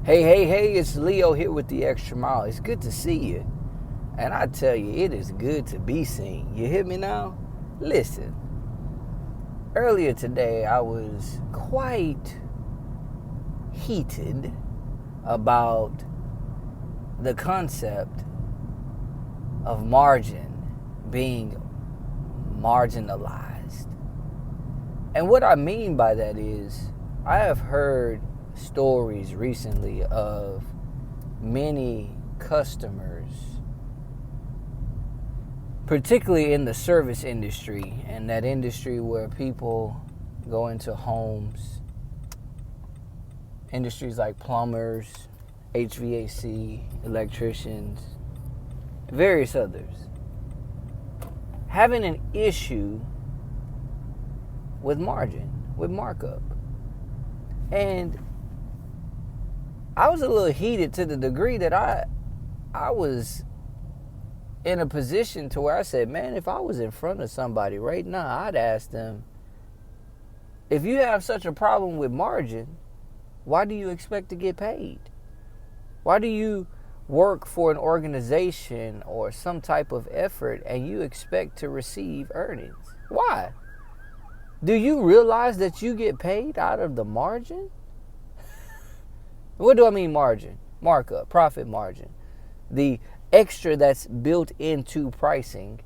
Hey, it's Leo here with the Extra Mile. It's good to see you. And I tell you, it is good to be seen. You hear me now? Listen, earlier today I was quite heated about the concept of margin being marginalized. And what I mean by that is, I have heard stories recently of many customers, particularly in the service industry, and that industry where people go into homes, industries like plumbers, HVAC, electricians, various others, having an issue with margin, with markup. And I was a little heated to the degree that I was in a position to where I said, man, if I was in front of somebody right now, I'd ask them, if you have such a problem with margin, why do you expect to get paid? Why do you work for an organization or some type of effort and you expect to receive earnings? Why? Do you realize that you get paid out of the margin? What do I mean margin? Markup, profit margin. The extra that's built into pricing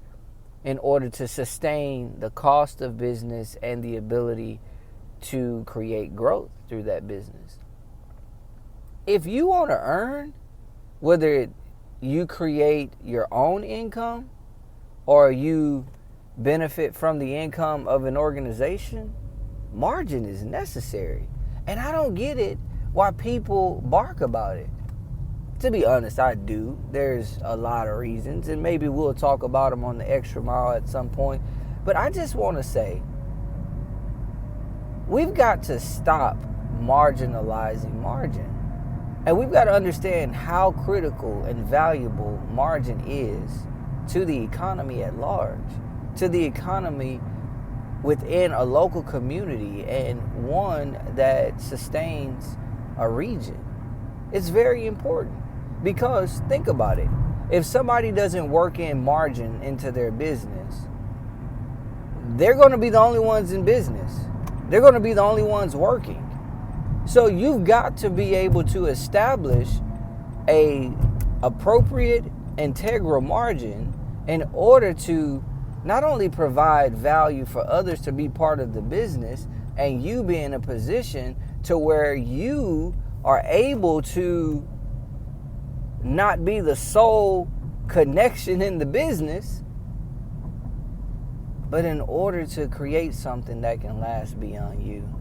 in order to sustain the cost of business and the ability to create growth through that business. If you want to earn, whether you create your own income or you benefit from the income of an organization, margin is necessary. And I don't get it why people bark about it. To be honest, I do. There's a lot of reasons, and maybe we'll talk about them on the Extra Mile at some point. But I just want to say, we've got to stop marginalizing margin. And we've got to understand how critical and valuable margin is to the economy at large, to the economy within a local community and one that sustains a region. It's very important because think about it. If somebody doesn't work in margin into their business, they're going to be the only ones in business. They're going to be the only ones working. So you've got to be able to establish a appropriate integral margin in order to not only provide value for others to be part of the business and you be in a position to where you are able to not be the sole connection in the business, but in order to create something that can last beyond you.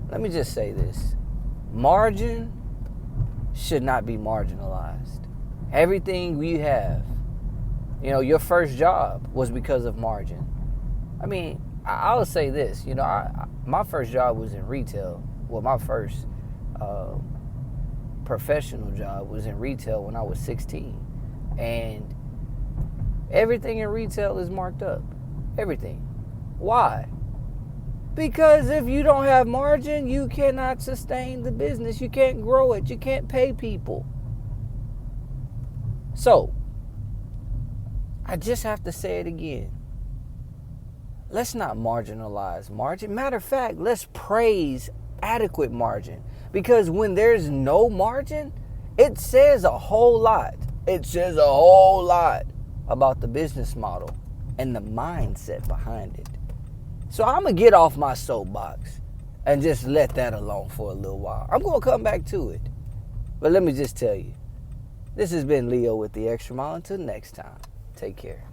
Let me just say this. Margin should not be marginalized. Everything we have, your first job was because of margin. I mean, I'll say this, my first job was in retail. Well, my first professional job was in retail when I was 16. And everything in retail is marked up. Everything. Why? Because if you don't have margin, you cannot sustain the business. You can't grow it. You can't pay people. So, I just have to say it again. Let's not marginalize margin. Matter of fact, let's praise adequate margin. Because when there's no margin, it says a whole lot. It says a whole lot about the business model and the mindset behind it. So I'm going to get off my soapbox and just let that alone for a little while. I'm going to come back to it. But let me just tell you, this has been Leo with the Extra Mile. Until next time, take care.